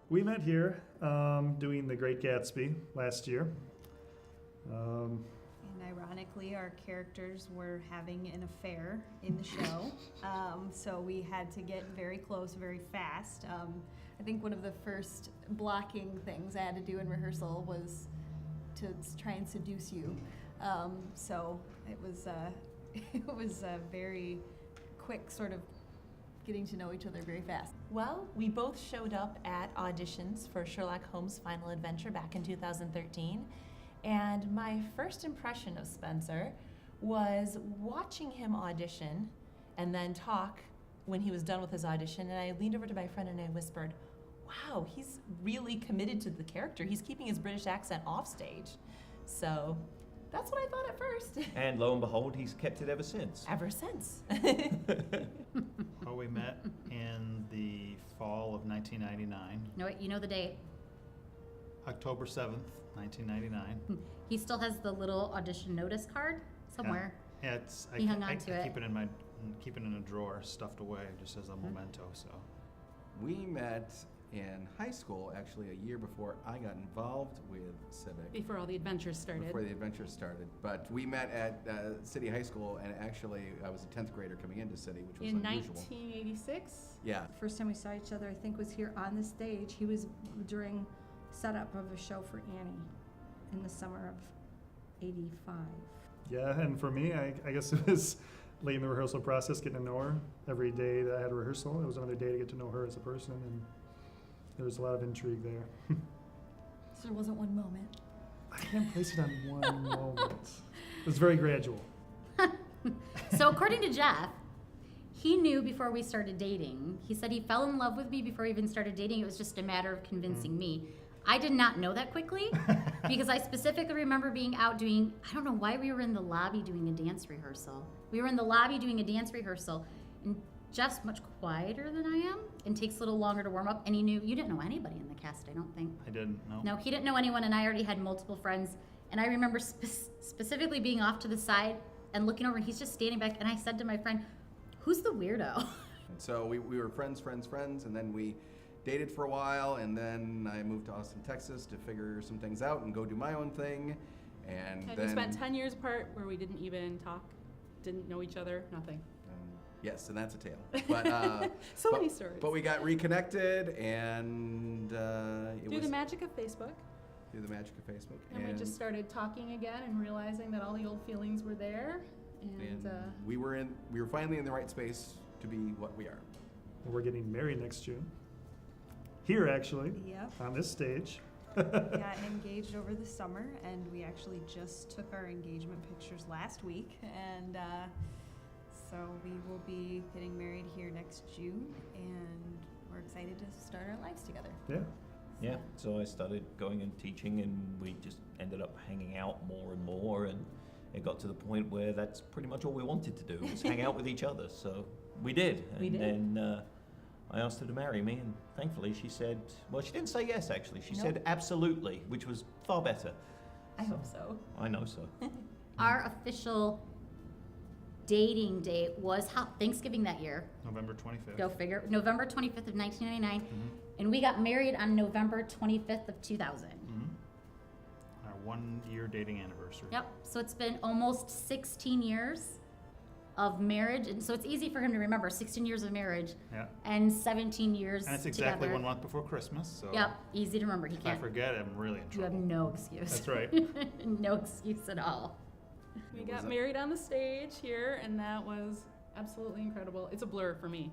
We met here doing The Great Gatsby last year. And ironically, our characters were having an affair in the show, so we had to get very close very fast. I think one of the first blocking things I had to do in rehearsal was to try and seduce you. So it was a very quick sort of getting to know each other very fast. Well, we both showed up at auditions for Sherlock Holmes' Final Adventure back in 2013, and my first impression of Spencer was watching him audition and then talk when he was done with his audition, and I leaned over to my friend and I whispered, wow, he's really committed to the character. He's keeping his British accent off stage. So that's what I thought at first. And lo and behold, he's kept it ever since. Ever since. Well, we met in the fall of 1999, No, wait, you know the date. October 7th, 1999. He still has the little audition notice card somewhere. Yeah, He hung on to it. keep it in a drawer, stuffed away, just as a memento. So We met in high school, actually a year before I got involved with Civic. Before all the adventures started. Before the adventures started. But we met at City High School, and actually I was a 10th grader coming into City, which was In unusual. 1986? Yeah. First time we saw each other, I think, was here on the stage. He was during setup of a show for Annie in the summer of '85. Yeah, and for me, I guess it was late in the rehearsal process, getting to know her. Every day that I had a rehearsal, it was another day to get to know her as a person, and there was a lot of intrigue there. So there wasn't one moment. I can't place it on one moment. It was very gradual. So according to Jeff, he knew before we started dating. He said he fell in love with me before we even started dating. It was just a matter of convincing me. I did not know that quickly because I specifically remember being out doing, I don't know why we were in the lobby doing a dance rehearsal. We were in the lobby doing a dance rehearsal, and Jeff's much quieter than I am and takes a little longer to warm up. And he knew, you didn't know anybody in the cast, I don't think. I didn't know. No, he didn't know anyone, and I already had multiple friends. And I remember specifically being off to the side and looking over, and he's just standing back. And I said to my friend, who's the weirdo? And so we were friends, and then we dated for a while, and then I moved to Austin, Texas to figure some things out and go do my own thing. And And then we spent 10 years apart where we didn't even talk, didn't know each other, nothing. yes, and that's a tale. But So many stories. But we got reconnected, and it Through was the magic of Facebook. through the magic of Facebook. And we just started talking again and realizing that all the old feelings were there. And we were finally in the right space to be what we are. We're getting married next June. Here, actually, Yep. on this stage. Got engaged over the summer, and we actually just took our engagement pictures last week, and so we will be getting married here next June, and we're excited to start our lives together. Yeah. Yeah, so I started going and teaching, and we just ended up hanging out more and more, and it got to the point where that's pretty much all we wanted to do, was hang out with each other. So we did. And We did. then I asked her to marry me, and thankfully she said, well, she didn't say yes, actually. She Nope. said absolutely, which was far better. I hope so. I know so. Our official dating date was Thanksgiving that year. November 25th. Go figure. November 25th of 1999. Mhm. And we got married on November 25th of 2000. Our 1-year dating anniversary. Yep. So it's been almost 16 years of marriage. And so it's easy for him to remember 16 years of marriage Yeah. and 17 years And it's exactly together. 1 month before Christmas, so Yep. Easy to remember. He if I can't. forget, I'm really in You have trouble. no excuse. That's right. No excuse at all. we got married on the stage here, and that was absolutely incredible. It's a blur for me.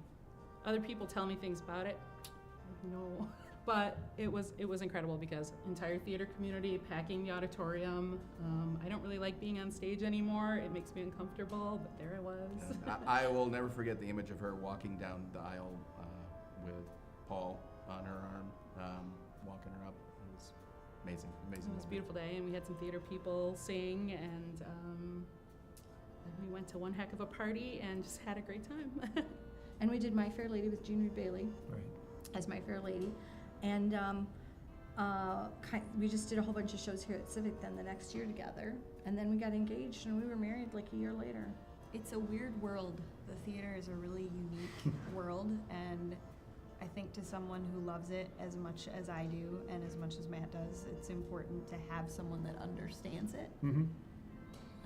Other people tell me things about it. No. But it was incredible because entire theater community packing the auditorium. I don't really like being on stage anymore. It makes me uncomfortable, but there I was. I will never forget the image of her walking down the aisle with Paul on her arm, walking her up. It was amazing. It was a beautiful day, and we had some theater people sing, and then we went to one heck of a party and just had a great time. And we did My Fair Lady with Jean Reed Bailey Right. as My Fair Lady. And we just did a whole bunch of shows here at Civic then the next year together. And then we got engaged, and we were married like a year later. It's a weird world. The theater is a really unique world, and I think to someone who loves it as much as I do and as much as Matt does, it's important to have someone that understands it. Mm-hmm.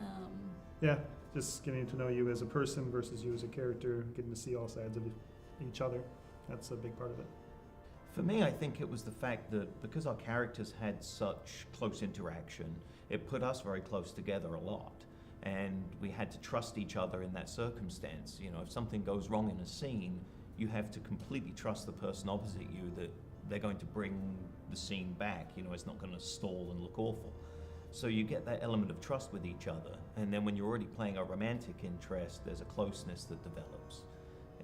Um, Yeah, just getting to know you as a person versus you as a character, getting to see all sides of each other. That's a big part of it. For me, I think it was the fact that because our characters had such close interaction, it put us very close together a lot. And we had to trust each other in that circumstance. You know, if something goes wrong in a scene, you have to completely trust the person opposite you that they're going to bring the scene back. You know, it's not going to stall and look awful. So you get that element of trust with each other. And then when you're already playing a romantic interest, there's a closeness that develops.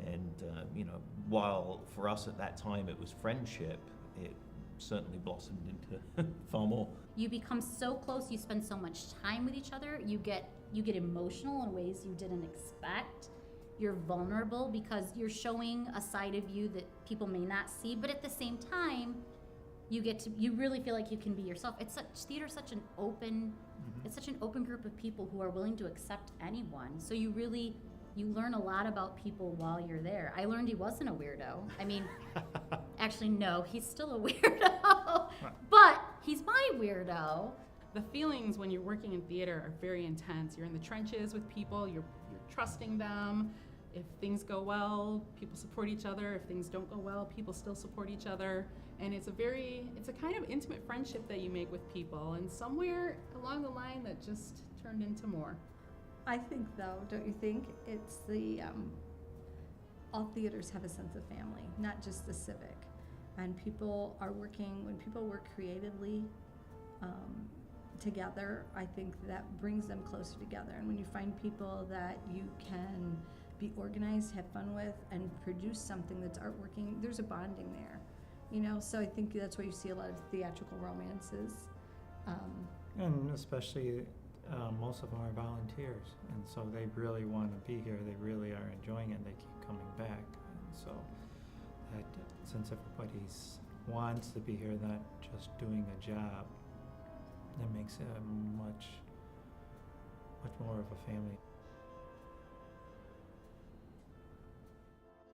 And, you know, while for us at that time it was friendship, it certainly blossomed into far more. You become so close, you spend so much time with each other, you get emotional in ways you didn't expect. You're vulnerable because you're showing a side of you that people may not see, but at the same time, you really feel like you can be yourself. Theater's such an open, it's such an open group of people who are willing to accept anyone. So you learn a lot about people while you're there. I learned he wasn't a weirdo. I mean, actually no, he's still a weirdo, but he's my weirdo. The feelings when you're working in theater are very intense. You're in the trenches with people, you're trusting them. If things go well, people support each other. If things don't go well, people still support each other. And it's a kind of intimate friendship that you make with people. And somewhere along the line that just turned into more. I think though, don't you think, it's all theaters have a sense of family, not just the Civic. And when people work creatively together, I think that brings them closer together. And when you find people that you can be organized, have fun with, and produce something that's artworking, there's a bonding there. You know, so I think that's why you see a lot of theatrical romances. And especially most of them are volunteers, and so they really want to be here. They really are enjoying it. They keep coming back, and so that since everybody wants to be here, not just doing a job, that makes it much more of a family.